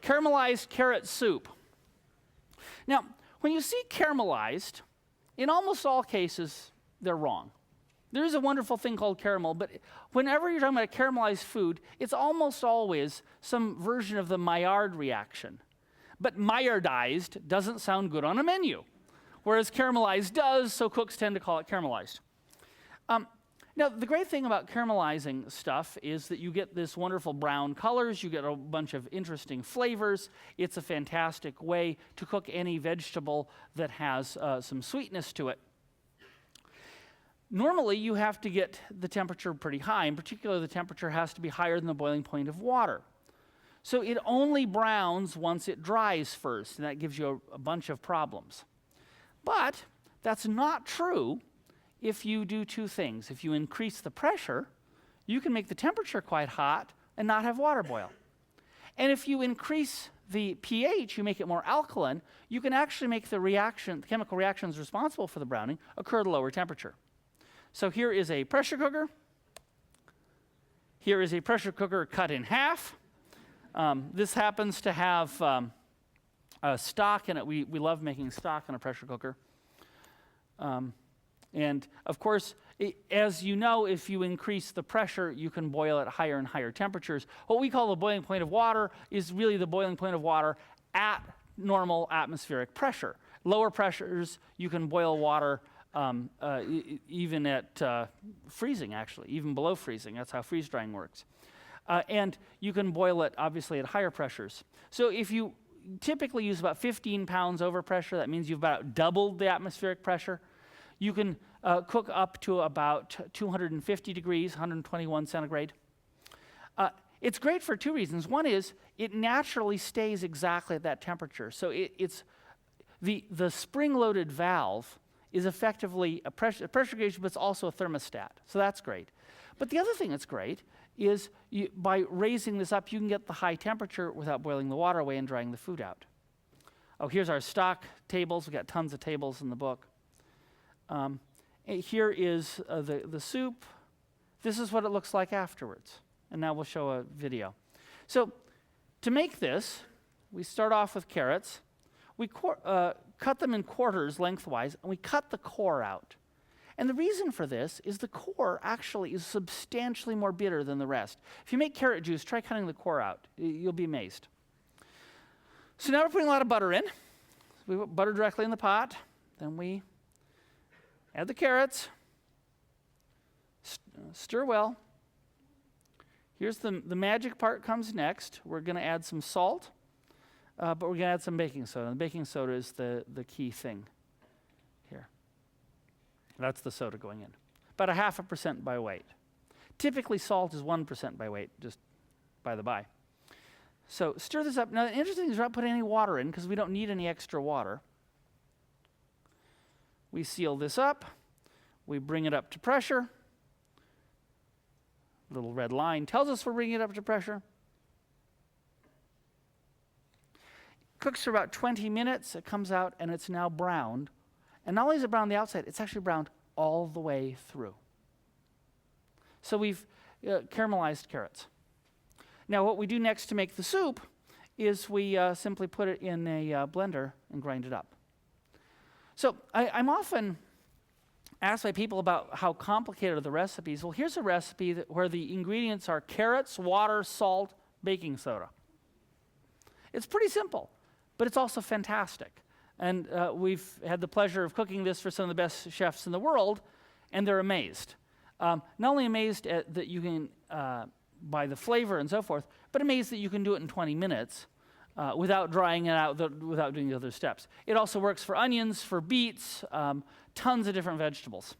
caramelized carrot soup. Now, when you see caramelized, in almost all cases, they're wrong. There is a wonderful thing called caramel, but whenever you're talking about caramelized food, it's almost always some version of the Maillard reaction. But Maillardized doesn't sound good on a menu, whereas caramelized does, so cooks tend to call it caramelized. Now, the great thing about caramelizing stuff is that you get this wonderful brown colors, you get a bunch of interesting flavors. It's a fantastic way to cook any vegetable that has some sweetness to it. Normally, you have to get the temperature pretty high. In particular, the temperature has to be higher than the boiling point of water. So it only browns once it dries first, and that gives you a bunch of problems. But that's not true if you do two things. If you increase the pressure, you can make the temperature quite hot and not have water boil. And if you increase the pH, you make it more alkaline, you can actually make the chemical reactions responsible for the browning occur at a lower temperature. So here is a pressure cooker. Here is a pressure cooker cut in half. This happens to have stock in it. We love making stock in a pressure cooker. And of course, as you know, if you increase the pressure, you can boil at higher and higher temperatures. What we call the boiling point of water is really the boiling point of water at normal atmospheric pressure. Lower pressures, you can boil water even at freezing, actually, even below freezing. That's how freeze drying works. And you can boil it, obviously, at higher pressures. So if you typically use about 15 pounds over pressure, that means you've about doubled the atmospheric pressure. You can cook up to about 250 degrees, 121 centigrade. It's great for two reasons. One is it naturally stays exactly at that temperature. So it's the spring-loaded valve is effectively a pressure gauge, but it's also a thermostat. So that's great. But the other thing that's great is by raising this up, you can get the high temperature without boiling the water away and drying the food out. Oh, here's our stock tables. We've got tons of tables in the book. Here is the soup. This is what it looks like afterwards. And now we'll show a video. So to make this, we start off with carrots. We cut them in quarters lengthwise, and we cut the core out. And the reason for this is the core actually is substantially more bitter than the rest. If you make carrot juice, try cutting the core out. You'll be amazed. So now we're putting a lot of butter in. We put butter directly in the pot. Then we add the carrots. Stir well. Here's the magic part comes next. We're going to add some salt, but we're going to add some baking soda. And the baking soda is the key thing here. That's the soda going in. About 0.5% by weight. Typically, salt is 1% by weight, just by the by. So stir this up. Now, the interesting thing is we're not putting any water in because we don't need any extra water. We seal this up. We bring it up to pressure. Little red line tells us we're bringing it up to pressure. Cooks for about 20 minutes. It comes out, and it's now browned. And not only is it browned on the outside, it's actually browned all the way through. So we've caramelized carrots. Now, what we do next to make the soup is we simply put it in a blender and grind it up. So I'm often asked by people about how complicated are the recipes. Well, here's a recipe where the ingredients are carrots, water, salt, baking soda. It's pretty simple, but it's also fantastic. And we've had the pleasure of cooking this for some of the best chefs in the world, and they're amazed. Not only amazed at that you can, by the flavor and so forth, but amazed that you can do it in 20 minutes without drying it out, without doing the other steps. It also works for onions, for beets, tons of different vegetables.